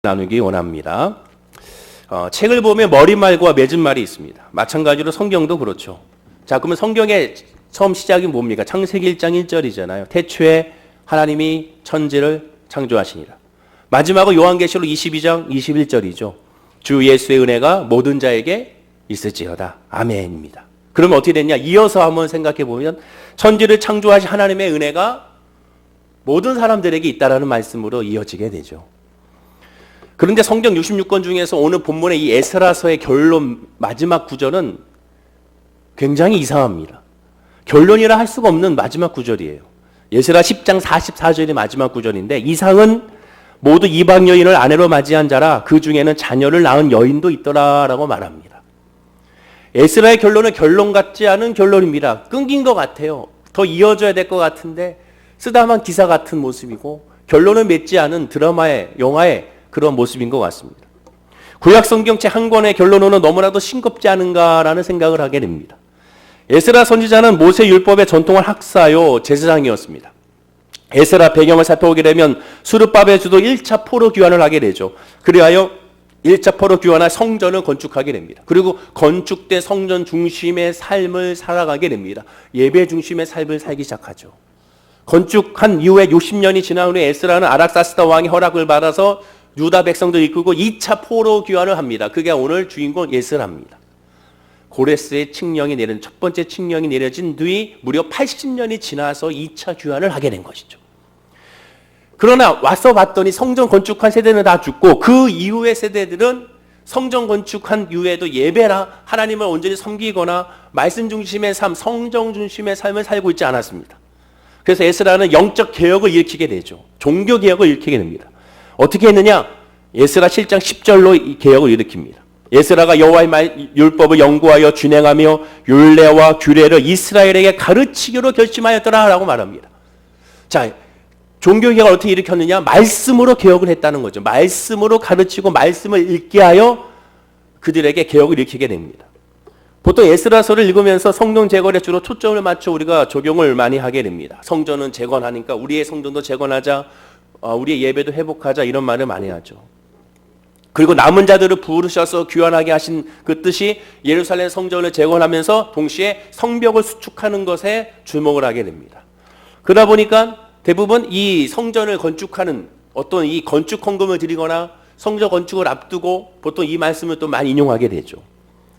나누기 원합니다. 책을 보면 머릿말과 맺은 말이 있습니다. 마찬가지로 성경도 그렇죠. 자, 그러면 성경의 처음 시작이 뭡니까? 창세기 1장 1절이잖아요. 태초에 하나님이 천지를 창조하시니라. 마지막은 요한계시록 22장 21절이죠. 주 예수의 은혜가 모든 자에게 있을지어다. 아멘입니다. 그러면 어떻게 됐냐? 이어서 한번 생각해 보면 천지를 창조하신 하나님의 은혜가 모든 사람들에게 있다라는 말씀으로 이어지게 되죠. 그런데 성경 66권 중에서 오늘 본문의 이 에스라서의 결론 마지막 구절은 굉장히 이상합니다. 결론이라 할 수가 없는 마지막 구절이에요. 에스라 10장 44절이 마지막 구절인데 이상은 모두 이방 여인을 아내로 맞이한 자라 그 중에는 자녀를 낳은 여인도 있더라라고 말합니다. 에스라의 결론은 결론 같지 않은 결론입니다. 끊긴 것 같아요. 더 이어져야 될 것 같은데 쓰다만 기사 같은 모습이고 결론을 맺지 않은 드라마의 영화의 그런 모습인 것 같습니다. 구약 성경책 한 권의 결론으로는 너무나도 싱겁지 않은가라는 생각을 하게 됩니다. 에스라 선지자는 모세 율법의 전통을 학사요 제사장이었습니다. 에스라 배경을 살펴보게 되면 수르바벨 주도 1차 포로 귀환을 하게 되죠. 그리하여 1차 포로 귀환한 성전을 건축하게 됩니다. 그리고 건축된 성전 중심의 삶을 살아가게 됩니다. 예배 중심의 삶을 살기 시작하죠. 건축한 이후에 60년이 지난 후에 에스라는 아락사스다 왕의 허락을 받아서 유다 백성들 이끌고 2차 포로 귀환을 합니다. 그게 오늘 주인공 에스라입니다. 고레스의 칙령이 내린 첫 번째 칙령이 내려진 뒤 무려 80년이 지나서 2차 귀환을 하게 된 것이죠. 그러나 와서 봤더니 성전 건축한 세대는 다 죽고 그 이후의 세대들은 성전 건축한 이후에도 예배나 하나님을 온전히 섬기거나 말씀 중심의 삶, 성정 중심의 삶을 살고 있지 않았습니다. 그래서 에스라는 영적 개혁을 일으키게 되죠. 종교 개혁을 일으키게 됩니다. 어떻게 했느냐? 에스라 7장 10절로 이 개혁을 일으킵니다. 에스라가 여호와의 율법을 연구하여 준행하며 율례와 규례를 이스라엘에게 가르치기로 결심하였더라라고 말합니다. 자, 종교 개혁을 어떻게 일으켰느냐? 말씀으로 개혁을 했다는 거죠. 말씀으로 가르치고 말씀을 읽게 하여 그들에게 개혁을 일으키게 됩니다. 보통 에스라서를 읽으면서 성전 재건에 주로 초점을 맞춰 우리가 적용을 많이 하게 됩니다. 성전은 재건하니까 우리의 성전도 재건하자, 우리의 예배도 회복하자 이런 말을 많이 하죠. 그리고 남은 자들을 부르셔서 귀환하게 하신 그 뜻이 예루살렘 성전을 재건하면서 동시에 성벽을 수축하는 것에 주목을 하게 됩니다. 그러다 보니까 대부분 이 성전을 건축하는 어떤 이 건축 헌금을 드리거나 성전 건축을 앞두고 보통 이 말씀을 또 많이 인용하게 되죠.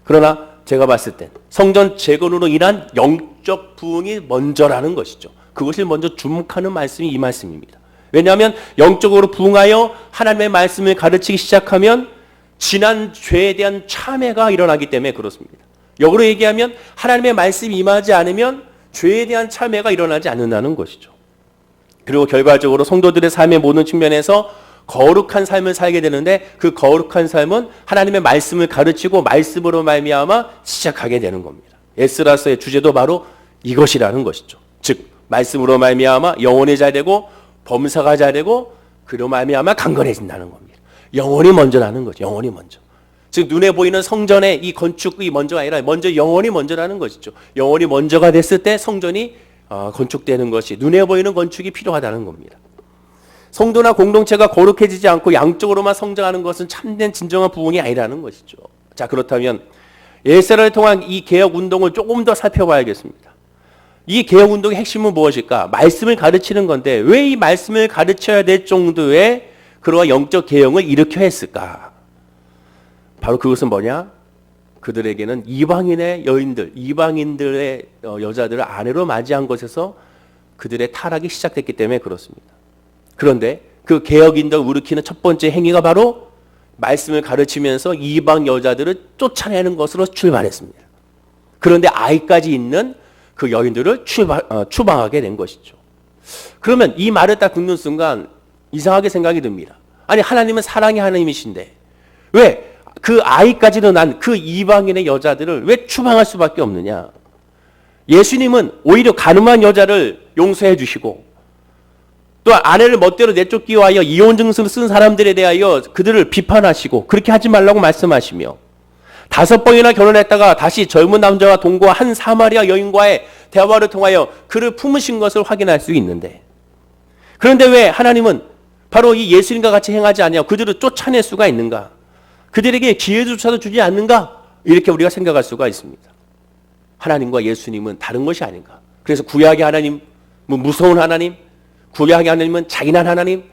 그러나 제가 봤을 땐 성전 재건으로 인한 영적 부흥이 먼저라는 것이죠. 그것을 먼저 주목하는 말씀이 이 말씀입니다. 왜냐하면 영적으로 부흥하여 하나님의 말씀을 가르치기 시작하면 지난 죄에 대한 참회가 일어나기 때문에 그렇습니다. 역으로 얘기하면 하나님의 말씀이 임하지 않으면 죄에 대한 참회가 일어나지 않는다는 것이죠. 그리고 결과적으로 성도들의 삶의 모든 측면에서 거룩한 삶을 살게 되는데 그 거룩한 삶은 하나님의 말씀을 가르치고 말씀으로 말미암아 시작하게 되는 겁니다. 에스라서의 주제도 바로 이것이라는 것이죠. 즉 말씀으로 말미암아 영혼이 잘 되고 범사가 잘 되고 그로 말미암아 강건해진다는 겁니다. 영혼이 먼저라는 거죠. 영혼이 먼저. 즉 눈에 보이는 성전의 이 건축이 먼저가 아니라 먼저 영혼이 먼저라는 것이죠. 영혼이 먼저가 됐을 때 성전이 건축되는 것이 눈에 보이는 건축이 필요하다는 겁니다. 성도나 공동체가 거룩해지지 않고 양쪽으로만 성장하는 것은 참된 진정한 부흥이 아니라는 것이죠. 자, 그렇다면 에스라를 통한 이 개혁 운동을 조금 더 살펴봐야겠습니다. 이 개혁 운동의 핵심은 무엇일까? 말씀을 가르치는 건데 왜 이 말씀을 가르쳐야 될 정도의 그러한 영적 개혁을 일으켜야 했을까? 바로 그것은 뭐냐? 그들에게는 이방인의 여인들, 이방인들의 여자들을 아내로 맞이한 것에서 그들의 타락이 시작됐기 때문에 그렇습니다. 그런데 그 개혁인들을 일으키는 첫 번째 행위가 바로 말씀을 가르치면서 이방 여자들을 쫓아내는 것으로 출발했습니다. 그런데 아이까지 있는 그 여인들을 추방하게 된 것이죠. 그러면 이 말을 딱 듣는 순간 이상하게 생각이 듭니다. 아니 하나님은 사랑의 하나님이신데 왜 그 아이까지도 난 그 이방인의 여자들을 왜 추방할 수밖에 없느냐? 예수님은 오히려 가늠한 여자를 용서해 주시고 또 아내를 멋대로 내쫓기 위하여 이혼 증서를 쓴 사람들에 대하여 그들을 비판하시고 그렇게 하지 말라고 말씀하시며 5번이나 결혼했다가 다시 젊은 남자와 동거한 한 사마리아 여인과의 대화를 통하여 그를 품으신 것을 확인할 수 있는데 그런데 왜 하나님은 바로 이 예수님과 같이 행하지 않냐, 그들을 쫓아낼 수가 있는가, 그들에게 기회조차도 주지 않는가, 이렇게 우리가 생각할 수가 있습니다. 하나님과 예수님은 다른 것이 아닌가. 그래서 구약의 하나님, 무서운 하나님, 구약의 하나님은 잔인한 하나님,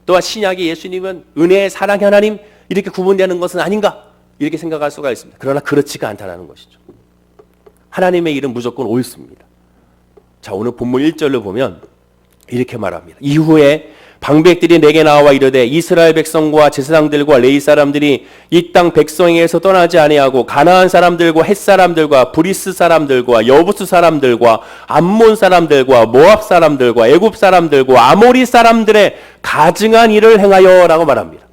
또한 신약의 예수님은 은혜의 사랑의 하나님, 이렇게 구분되는 것은 아닌가, 이렇게 생각할 수가 있습니다. 그러나 그렇지가 않다는 것이죠. 하나님의 일은 무조건 옳습니다. 자, 오늘 본문 1절로 보면 이렇게 말합니다. 이후에 방백들이 내게 나와 이르되 이스라엘 백성과 제사장들과 레위 사람들이 이 땅 백성에게서 떠나지 아니하고 가나안 사람들과 헷 사람들과 브리스 사람들과 여부스 사람들과 암몬 사람들과 모압 사람들과 애굽 사람들과 아모리 사람들의 가증한 일을 행하여라고 말합니다.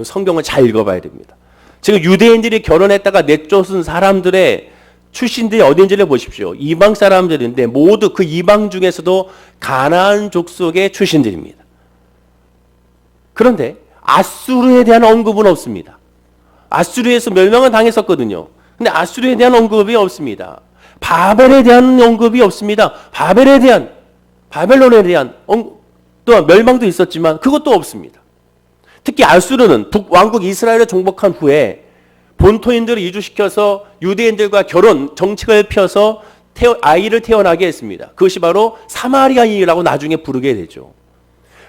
성경을 잘 읽어봐야 됩니다. 지금 유대인들이 결혼했다가 내쫓은 사람들의 출신들이 어딘지를 보십시오. 이방 사람들인데 모두 그 이방 중에서도 가나안 족속의 출신들입니다. 그런데 아수르에 대한 언급은 없습니다. 아수르에서 멸망을 당했었거든요. 근데 아수르에 대한 언급이 없습니다. 바벨에 대한 언급이 없습니다. 바벨론에 대한 또한 멸망도 있었지만 그것도 없습니다. 특히 아수르는 북왕국 이스라엘을 정복한 후에 본토인들을 이주시켜서 유대인들과 결혼 정책을 펴서 아이를 태어나게 했습니다. 그것이 바로 사마리아인이라고 나중에 부르게 되죠.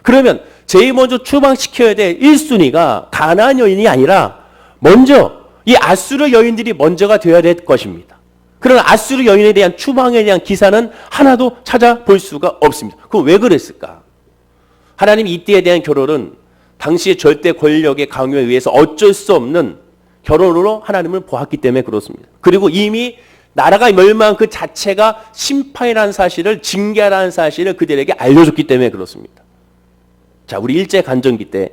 그러면 제일 먼저 추방시켜야 될 1순위가 가나안 여인이 아니라 먼저 이 아수르 여인들이 먼저가 되어야 될 것입니다. 그러나 아수르 여인에 대한 추방에 대한 기사는 하나도 찾아볼 수가 없습니다. 그럼 왜 그랬을까? 하나님 이때에 대한 결혼은 당시의 절대 권력의 강요에 의해서 어쩔 수 없는 결혼으로 하나님을 보았기 때문에 그렇습니다. 그리고 이미 나라가 멸망한 그 자체가 심판이라는 사실을, 징계라는 사실을 그들에게 알려줬기 때문에 그렇습니다. 자, 우리 일제 간정기 때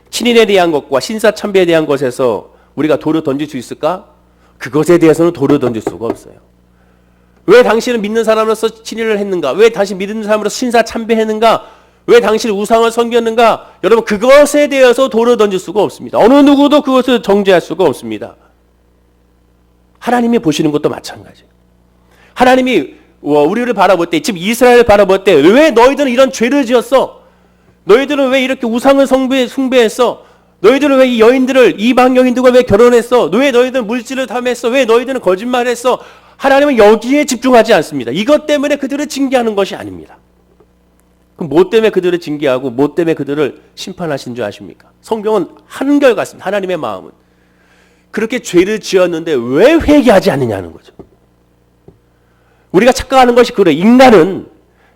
친인에 대한 것과 신사참배에 대한 것에서 우리가 돌을 던질 수 있을까? 그것에 대해서는 돌을 던질 수가 없어요. 왜 당신은 믿는 사람으로서 친인을 했는가? 왜 당신 믿는 사람으로서 신사참배했는가? 왜 당신은 우상을 섬겼는가? 여러분, 그것에 대해서 돌을 던질 수가 없습니다. 어느 누구도 그것을 정죄할 수가 없습니다. 하나님이 보시는 것도 마찬가지예요. 하나님이 우리를 바라볼 때, 지금 이스라엘을 바라볼 때 왜 너희들은 이런 죄를 지었어? 너희들은 왜 이렇게 우상을 숭배했어? 너희들은 왜 이 여인들을, 이방 여인들과 왜 결혼했어? 왜 너희들은 물질을 탐했어? 왜 너희들은 거짓말했어? 하나님은 여기에 집중하지 않습니다. 이것 때문에 그들을 징계하는 것이 아닙니다. 그럼 뭐 때문에 그들을 징계하고 뭐 때문에 그들을 심판하신 줄 아십니까? 성경은 한결같습니다. 하나님의 마음은. 그렇게 죄를 지었는데 왜 회개하지 않느냐는 거죠. 우리가 착각하는 것이 그래요.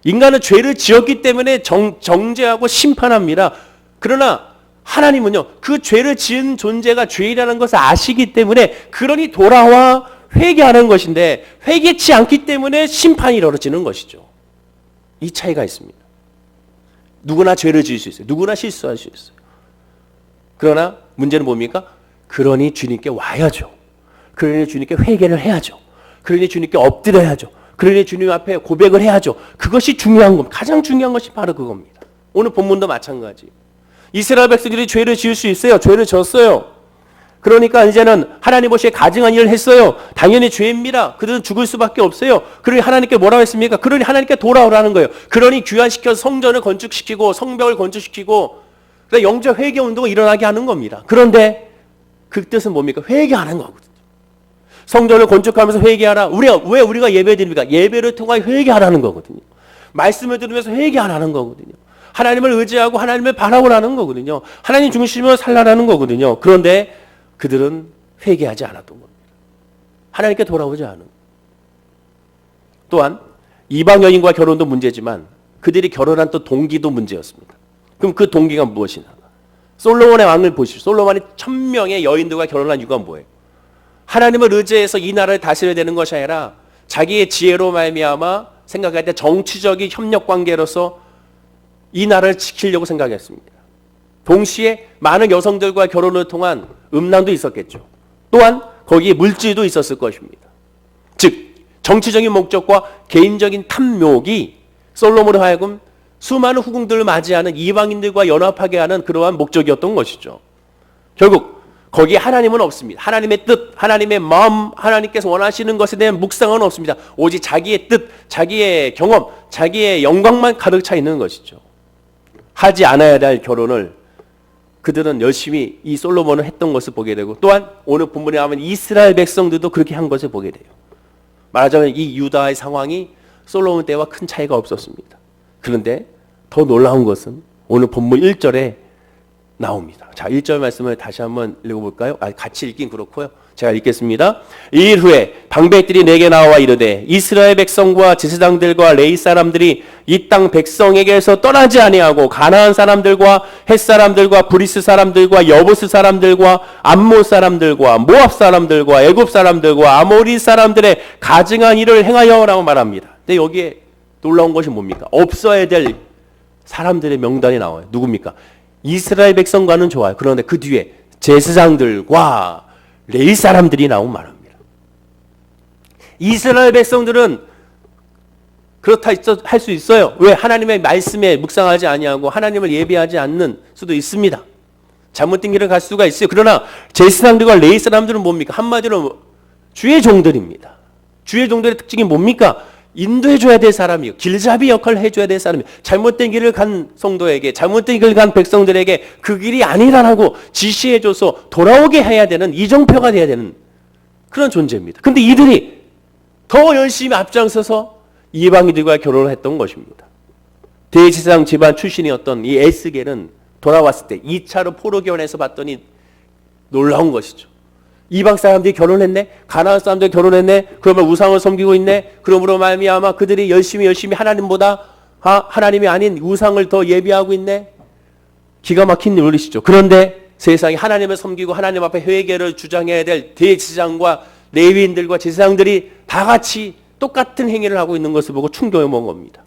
인간은 죄를 지었기 때문에 정죄하고 심판합니다. 그러나 하나님은요, 그 죄를 지은 존재가 죄라는 것을 아시기 때문에 그러니 돌아와 회개하는 것인데 회개치 않기 때문에 심판이 이루어지는 것이죠. 이 차이가 있습니다. 누구나 죄를 지을 수 있어요. 누구나 실수할 수 있어요. 그러나 문제는 뭡니까? 그러니 주님께 와야죠. 그러니 주님께 회개를 해야죠. 그러니 주님께 엎드려야죠. 그러니 주님 앞에 고백을 해야죠. 그것이 중요한 겁니다. 가장 중요한 것이 바로 그겁니다. 오늘 본문도 마찬가지. 이스라엘 백성들이 죄를 지을 수 있어요. 죄를 졌어요. 그러니까 이제는 하나님 보시기에 가증한 일을 했어요. 당연히 죄입니다. 그들은 죽을 수밖에 없어요. 그러니 하나님께 뭐라고 했습니까? 그러니 하나님께 돌아오라는 거예요. 그러니 귀환시켜서 성전을 건축시키고 성벽을 건축시키고 영적 회개 운동을 일어나게 하는 겁니다. 그런데 그 뜻은 뭡니까? 회개하는 거거든요. 성전을 건축하면서 회개하라. 왜 우리가 예배 드립니까? 예배를 통해 회개하라는 거거든요. 말씀을 들으면서 회개하라는 거거든요. 하나님을 의지하고 하나님을 바라보라는 거거든요. 하나님 중심으로 살라라는 거거든요. 그런데 그들은 회개하지 않았던 겁니다. 하나님께 돌아오지 않은. 또한 이방 여인과 결혼도 문제지만 그들이 결혼한 또 동기도 문제였습니다. 그럼 그 동기가 무엇이냐? 솔로몬의 왕을 보시죠. 솔로몬이 1000명의 여인들과 결혼한 이유가 뭐예요? 하나님을 의지해서 이 나라를 다스려야 되는 것이 아니라 자기의 지혜로 말미암아 생각할 때 정치적인 협력 관계로서 이 나라를 지키려고 생각했습니다. 동시에 많은 여성들과 결혼을 통한 음란도 있었겠죠. 또한 거기에 물질도 있었을 것입니다. 즉 정치적인 목적과 개인적인 탐욕이 솔로몬을 하여금 수많은 후궁들을 맞이하는 이방인들과 연합하게 하는 그러한 목적이었던 것이죠. 결국 거기에 하나님은 없습니다. 하나님의 뜻, 하나님의 마음, 하나님께서 원하시는 것에 대한 묵상은 없습니다. 오직 자기의 뜻, 자기의 경험, 자기의 영광만 가득 차 있는 것이죠. 하지 않아야 될 결혼을 그들은 열심히 이 솔로몬을 했던 것을 보게 되고, 또한 오늘 본문에 하면 이스라엘 백성들도 그렇게 한 것을 보게 돼요. 말하자면 이 유다의 상황이 솔로몬 때와 큰 차이가 없었습니다. 그런데 더 놀라운 것은 오늘 본문 1절에 나옵니다. 자, 1절 말씀을 다시 한번 읽어볼까요? 같이 읽긴 그렇고요. 제가 읽겠습니다. 이일 후에 방백들이 내게 나와 이르되 이스라엘 백성과 제사장들과 레위 사람들이 이 땅 백성에게서 떠나지 아니하고 가나안 사람들과 헷 사람들과 브리스 사람들과 여부스 사람들과 암몬 사람들과 모압 사람들과 애굽 사람들과 아모리 사람들의 가증한 일을 행하여라고 말합니다. 근데 여기에 놀라운 것이 뭡니까? 없어야 될 사람들의 명단이 나와요. 누굽니까? 이스라엘 백성과는 좋아요. 그런데 그 뒤에 제사장들과 레위 사람들이 나온 말합니다. 이스라엘 백성들은 그렇다 할 수 있어요. 왜? 하나님의 말씀에 묵상하지 아니하고 하나님을 예배하지 않는 수도 있습니다. 잘못된 길을 갈 수가 있어요. 그러나 제사장들과 레위 사람들은 뭡니까? 한마디로 주의 종들입니다. 주의 종들의 특징이 뭡니까? 인도해줘야 될 사람이요. 길잡이 역할을 해줘야 될 사람이요. 잘못된 길을 간 성도에게, 잘못된 길을 간 백성들에게 그 길이 아니라고 지시해줘서 돌아오게 해야 되는, 이정표가 돼야 되는 그런 존재입니다. 근데 이들이 더 열심히 앞장서서 이방인들과 결혼을 했던 것입니다. 대제사장 집안 출신이었던 이 에스겔은 돌아왔을 때 2차로 포로 교환해서 봤더니 놀라운 것이죠. 이방 사람들이 결혼했네? 가나안 사람들이 결혼했네? 그러면 우상을 섬기고 있네? 그러므로 말미암아 그들이 열심히 하나님보다 하나님이 아닌 우상을 더 예비하고 있네? 기가 막힌 논리시죠. 그런데 세상에 하나님을 섬기고 하나님 앞에 회개를 주장해야 될 대제사장과 레위인들과 제사장들이 다 같이 똑같은 행위를 하고 있는 것을 보고 충격을 먹은 겁니다.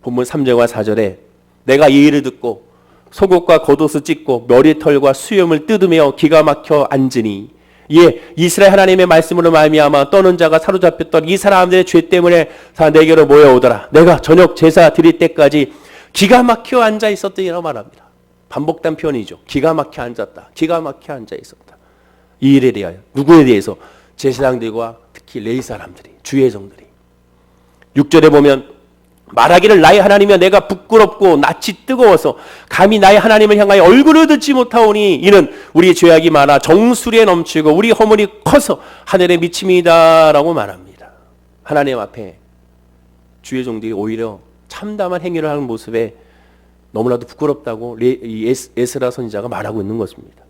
본문 3절과 4절에 내가 이 일을 듣고 속옷과 겉옷을 찢고 머리털과 수염을 뜯으며 기가 막혀 앉으니 예, 이스라엘 하나님의 말씀으로 말미암아 떠는 자가 사로잡혔던 이 사람들의 죄 때문에 다 내게로 모여오더라. 내가 저녁 제사 드릴 때까지 기가 막혀 앉아 있었더니라고 말합니다. 반복된 표현이죠. 기가 막혀 앉았다. 기가 막혀 앉아 있었다. 이 일에 대하여 누구에 대해서? 제사장들과 특히 레위 사람들이, 주의 종들이. 6절에 보면 말하기를 나의 하나님이여 내가 부끄럽고 낯이 뜨거워서 감히 나의 하나님을 향하여 얼굴을 듣지 못하오니 이는 우리 죄악이 많아 정수리에 넘치고 우리 허물이 커서 하늘에 미침이다라고 말합니다. 하나님 앞에 주의 종들이 오히려 참담한 행위를 하는 모습에 너무나도 부끄럽다고 에스라 선지자가 말하고 있는 것입니다.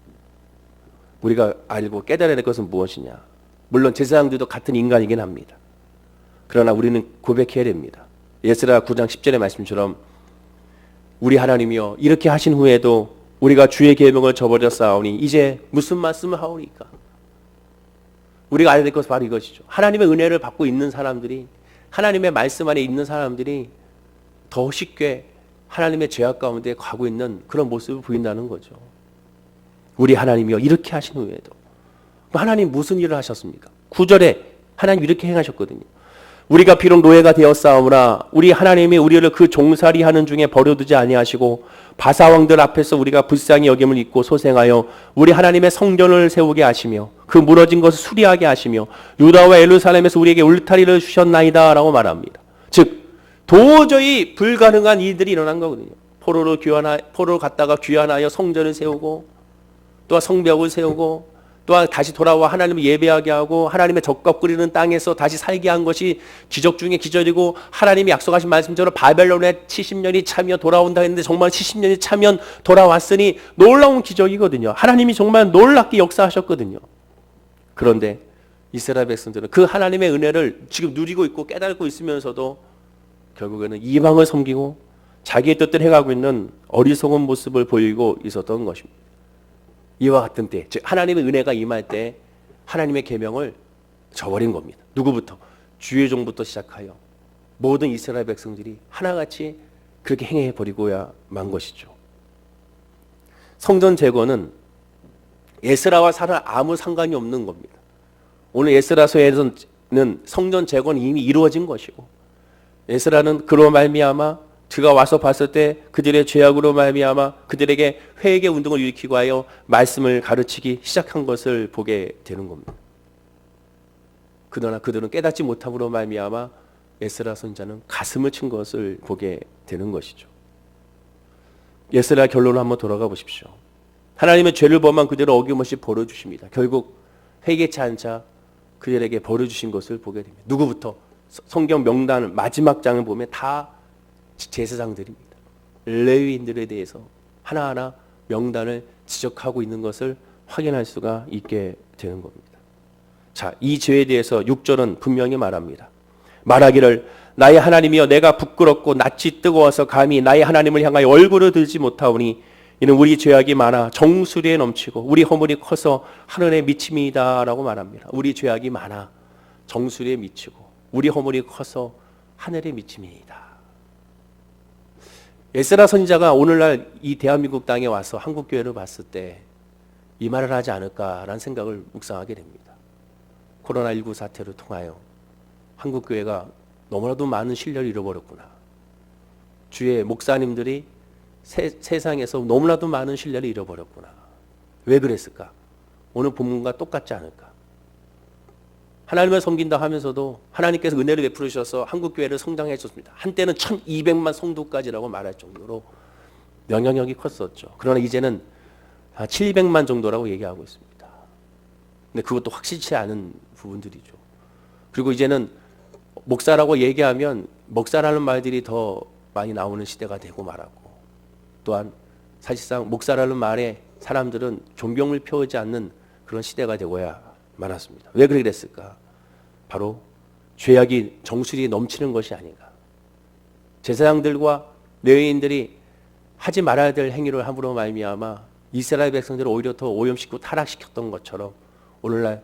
우리가 알고 깨달아야 될 것은 무엇이냐? 물론 제사장들도 같은 인간이긴 합니다. 그러나 우리는 고백해야 됩니다. 에스라 9장 10절의 말씀처럼 우리 하나님이여 이렇게 하신 후에도 우리가 주의 계명을 저버렸사오니 이제 무슨 말씀을 하오니까? 우리가 알아야 될 것은 바로 이것이죠. 하나님의 은혜를 받고 있는 사람들이, 하나님의 말씀 안에 있는 사람들이 더 쉽게 하나님의 죄악 가운데 가고 있는 그런 모습을 보인다는 거죠. 우리 하나님이여 이렇게 하신 후에도. 하나님 무슨 일을 하셨습니까? 9절에 하나님 이렇게 행하셨거든요. 우리가 비록 노예가 되었사오나 우리 하나님이 우리를 그 종살이 하는 중에 버려두지 아니하시고 바사왕들 앞에서 우리가 불쌍히 여김을 입고 소생하여 우리 하나님의 성전을 세우게 하시며 그 무너진 것을 수리하게 하시며 유다와 예루살렘에서 우리에게 울타리를 주셨나이다 라고 말합니다. 즉 도저히 불가능한 일들이 일어난 거거든요. 포로로 갔다가 귀환하여 성전을 세우고 또한 성벽을 세우고 또한 다시 돌아와 하나님을 예배하게 하고 하나님의 적과 끓이는 땅에서 다시 살게 한 것이 기적 중에 기적이고 하나님이 약속하신 말씀처럼 바벨론에 70년이 차면 돌아온다 했는데 정말 70년이 차면 돌아왔으니 놀라운 기적이거든요. 하나님이 정말 놀랍게 역사하셨거든요. 그런데 이스라엘 백성들은 그 하나님의 은혜를 지금 누리고 있고 깨닫고 있으면서도 결국에는 이방을 섬기고 자기의 뜻대로 해가고 있는 어리석은 모습을 보이고 있었던 것입니다. 이와 같은 때, 즉 하나님의 은혜가 임할 때 하나님의 계명을 저버린 겁니다. 누구부터? 주의 종부터 시작하여 모든 이스라엘 백성들이 하나같이 그렇게 행해버리고야만 것이죠. 성전 제거는 에스라와 아무 상관이 없는 겁니다. 오늘 에스라서에서는 성전 제거는 이미 이루어진 것이고 에스라는 그로 말미암아 그가 와서 봤을 때 그들의 죄악으로 말미암아 그들에게 회개 운동을 일으키고 하여 말씀을 가르치기 시작한 것을 보게 되는 겁니다. 그러나 그들은 깨닫지 못함으로 말미암아 에스라 선지자는 가슴을 친 것을 보게 되는 것이죠. 에스라 결론을 한번 돌아가 보십시오. 하나님은 죄를 범한 그대로 어김없이 벌어 주십니다. 결국 회개치 않자 그들에게 벌어 주신 것을 보게 됩니다. 누구부터? 성경 명단 마지막 장을 보면 다 제사장들입니다. 레위인들에 대해서 하나하나 명단을 지적하고 있는 것을 확인할 수가 있게 되는 겁니다. 자, 이 죄에 대해서 6절은 분명히 말합니다. 말하기를 나의 하나님이여 내가 부끄럽고 낯이 뜨거워서 감히 나의 하나님을 향하여 얼굴을 들지 못하오니 이는 우리 죄악이 많아 정수리에 넘치고 우리 허물이 커서 하늘에 미침이다 라고 말합니다. 우리 죄악이 많아 정수리에 미치고 우리 허물이 커서 하늘에 미침이다. 에스라 선지자가 오늘날 이 대한민국 땅에 와서 한국교회를 봤을 때 이 말을 하지 않을까라는 생각을 묵상하게 됩니다. 코로나19 사태를 통하여 한국교회가 너무나도 많은 신뢰를 잃어버렸구나. 주의 목사님들이 세상에서 너무나도 많은 신뢰를 잃어버렸구나. 왜 그랬을까? 오늘 본문과 똑같지 않을까? 하나님을 섬긴다 하면서도 하나님께서 은혜를 베풀으셔서 한국교회를 성장해 줬습니다. 한때는 1200만 성도까지라고 말할 정도로 영향력이 컸었죠. 그러나 이제는 700만 정도라고 얘기하고 있습니다. 근데 그것도 확실치 않은 부분들이죠. 그리고 이제는 목사라고 얘기하면 목사라는 말들이 더 많이 나오는 시대가 되고 말하고, 또한 사실상 목사라는 말에 사람들은 존경을 표하지 않는 그런 시대가 되고야 말았습니다. 왜 그렇게 됐을까? 바로 죄악이 정수리에 넘치는 것이 아닌가. 제사장들과 레위인들이 하지 말아야 될 행위를 함으로 말미암아 이스라엘 백성들을 오히려 더 오염시키고 타락시켰던 것처럼 오늘날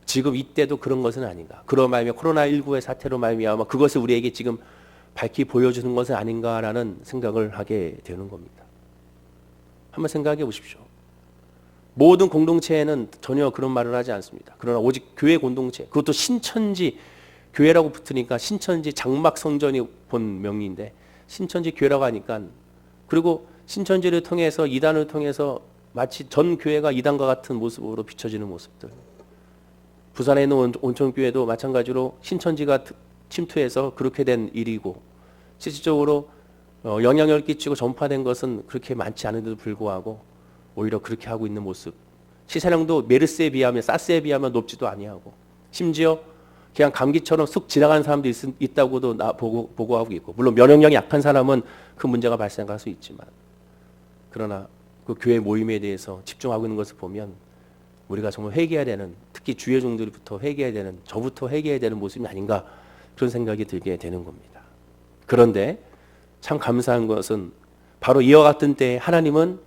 지금 이때도 그런 것은 아닌가. 그런 말미암아 코로나19의 사태로 말미암아 그것을 우리에게 지금 밝히 보여주는 것은 아닌가라는 생각을 하게 되는 겁니다. 한번 생각해 보십시오. 모든 공동체에는 전혀 그런 말을 하지 않습니다. 그러나 오직 교회 공동체, 그것도 신천지 교회라고 붙으니까 신천지 장막 성전이 본 명의인데 신천지 교회라고 하니까, 그리고 신천지를 통해서 이단을 통해서 마치 전 교회가 이단과 같은 모습으로 비춰지는 모습들. 부산에 있는 온천교회도 마찬가지로 신천지가 침투해서 그렇게 된 일이고, 실질적으로 영향력을 끼치고 전파된 것은 그렇게 많지 않은데도 불구하고 오히려 그렇게 하고 있는 모습. 시세량도 메르스에 비하면 사스에 비하면 높지도 아니하고, 심지어 그냥 감기처럼 쑥 지나가는 사람도 있다고도 보고하고 있고, 물론 면역력이 약한 사람은 그 문제가 발생할 수 있지만, 그러나 그 교회 모임에 대해서 집중하고 있는 것을 보면 우리가 정말 회개해야 되는, 특히 주의 종들부터 회개해야 되는, 저부터 회개해야 되는 모습이 아닌가, 그런 생각이 들게 되는 겁니다. 그런데 참 감사한 것은 바로 이와 같은 때에 하나님은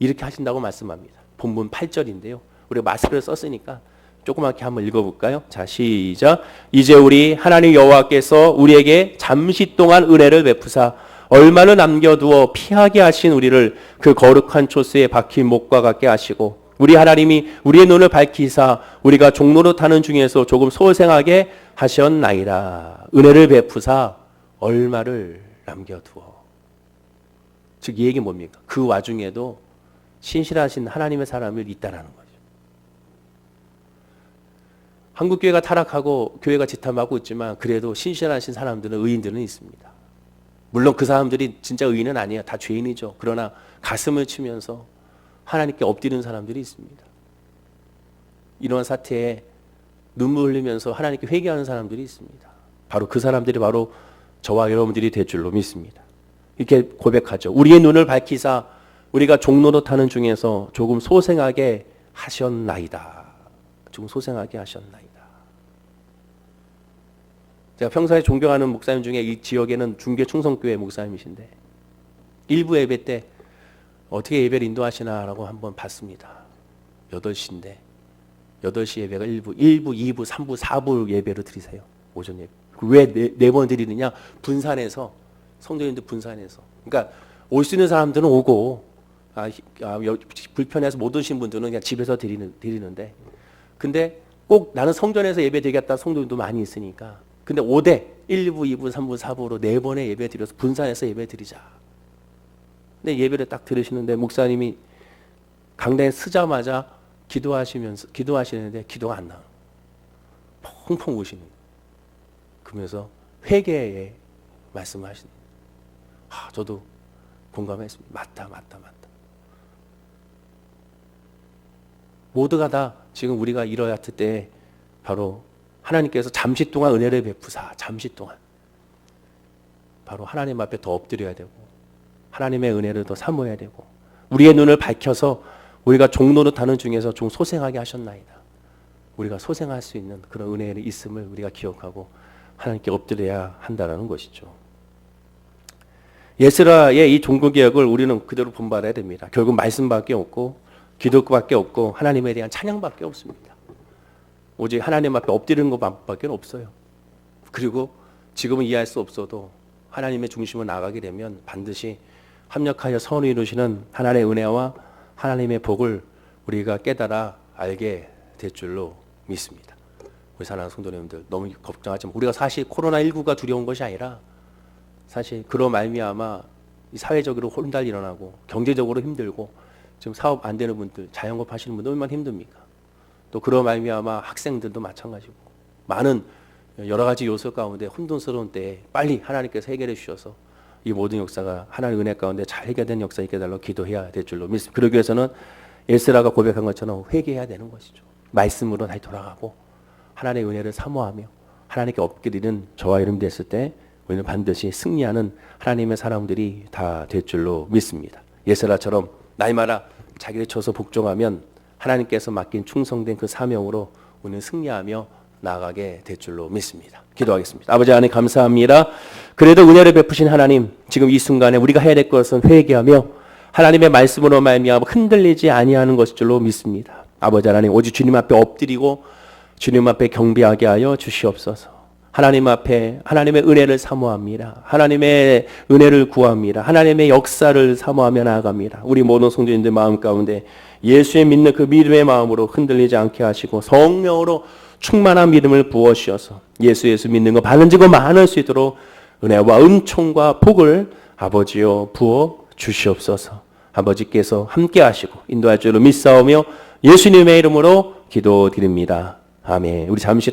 이렇게 하신다고 말씀합니다. 본문 8절인데요. 우리가 마스크를 썼으니까 조그맣게 한번 읽어볼까요? 자, 시작. 이제 우리 하나님 여호와께서 우리에게 잠시 동안 은혜를 베푸사 얼마를 남겨두어 피하게 하신 우리를 그 거룩한 초스에 박힌 목과 같게 하시고, 우리 하나님이 우리의 눈을 밝히사 우리가 종로로 타는 중에서 조금 소생하게 하셨나이다. 은혜를 베푸사 얼마를 남겨두어. 즉 이 얘기 뭡니까? 그 와중에도 신실하신 하나님의 사람이 있다라는 거죠. 한국교회가 타락하고 교회가 지탄받고 있지만 그래도 신실하신 사람들은, 의인들은 있습니다. 물론 그 사람들이 진짜 의인은 아니에요. 다 죄인이죠. 그러나 가슴을 치면서 하나님께 엎드리는 사람들이 있습니다. 이러한 사태에 눈물 흘리면서 하나님께 회개하는 사람들이 있습니다. 바로 그 사람들이 바로 저와 여러분들이 될 줄로 믿습니다. 이렇게 고백하죠. 우리의 눈을 밝히사 우리가 종로로 타는 중에서 조금 소생하게 하셨나이다. 조금 소생하게 하셨나이다. 제가 평소에 존경하는 목사님 중에 이 지역에는 중계 충성교회 목사님이신데, 일부 예배 때 어떻게 예배를 인도하시나라고 한번 봤습니다. 8시인데 8시 예배가 1부, 2부, 3부, 4부 예배로 드리세요. 오전 예배. 왜 네 번 드리느냐? 분산해서, 성도님들 분산해서. 그러니까 올 수 있는 사람들은 오고, 불편해서 못 오신 분들은 그냥 집에서 드리는데, 근데 꼭 나는 성전에서 예배 드리겠다 성도님도 많이 있으니까, 근데 5대 1부, 2부, 3부, 4부로 4번의 예배 드려서 분산해서 예배 드리자. 근데 예배를 딱 들으시는데 목사님이 강단에 서자마자 기도하시는데 기도가 안 나와요. 펑펑 우시는 거예요. 그러면서 회개의 말씀을 하시는 거예요. 저도 공감했습니다. 맞다. 모두가 다 지금 우리가 이러야 할 때 바로 하나님께서 잠시 동안 은혜를 베푸사 잠시 동안 바로 하나님 앞에 더 엎드려야 되고 하나님의 은혜를 더 사모해야 되고 우리의 눈을 밝혀서 우리가 종노릇하는 중에서 좀 소생하게 하셨나이다. 우리가 소생할 수 있는 그런 은혜의 있음을 우리가 기억하고 하나님께 엎드려야 한다는 것이죠. 예스라의 이 종교개혁을 우리는 그대로 본받아야 됩니다. 결국 말씀밖에 없고 기도밖에 없고 하나님에 대한 찬양밖에 없습니다. 오직 하나님 앞에 엎드리는 것밖에 없어요. 그리고 지금은 이해할 수 없어도 하나님의 중심으로 나가게 되면 반드시 합력하여 선을 이루시는 하나님의 은혜와 하나님의 복을 우리가 깨달아 알게 될 줄로 믿습니다. 우리 사랑하는 성도님들 너무 걱정하지 마. 우리가 사실 코로나19가 두려운 것이 아니라 사실 그로 말미암아 사회적으로 혼란이 일어나고 경제적으로 힘들고 지금 사업 안 되는 분들, 자영업 하시는 분들 얼마나 힘듭니까? 또 그로 말미암아 학생들도 마찬가지고 많은 여러 가지 요소 가운데 혼돈스러운 때에 빨리 하나님께서 해결해 주셔서 이 모든 역사가 하나님의 은혜 가운데 잘 해결된 역사 있게 달라고 기도해야 될 줄로 믿습니다. 그러기 위해서는 에스라가 고백한 것처럼 회개해야 되는 것이죠. 말씀으로 다시 돌아가고 하나님의 은혜를 사모하며 하나님께 엎드리는 저와 여러분 됐을 때 우리는 반드시 승리하는 하나님의 사람들이 다 될 줄로 믿습니다. 에스라처럼 날마다 자기를 쳐서 복종하면 하나님께서 맡긴 충성된 그 사명으로 우리는 승리하며 나아가게 될 줄로 믿습니다. 기도하겠습니다. 아버지 하나님 감사합니다. 그래도 은혜를 베푸신 하나님, 지금 이 순간에 우리가 해야 될 것은 회개하며 하나님의 말씀으로 말미암아 흔들리지 아니하는 것일 줄로 믿습니다. 아버지 하나님, 오직 주님 앞에 엎드리고 주님 앞에 경배하게 하여 주시옵소서. 하나님 앞에 하나님의 은혜를 사모합니다. 하나님의 은혜를 구합니다. 하나님의 역사를 사모하며 나아갑니다. 우리 모든 성도님들 마음 가운데 예수의 믿는 그 믿음의 마음으로 흔들리지 않게 하시고 성령으로 충만한 믿음을 부어주셔서 예수 믿는 거 바른지고 많을 수 있도록 은혜와 은총과 복을 아버지여 부어 주시옵소서. 아버지께서 함께 하시고 인도할 줄로 믿사오며 예수님의 이름으로 기도드립니다. 아멘. 우리 잠시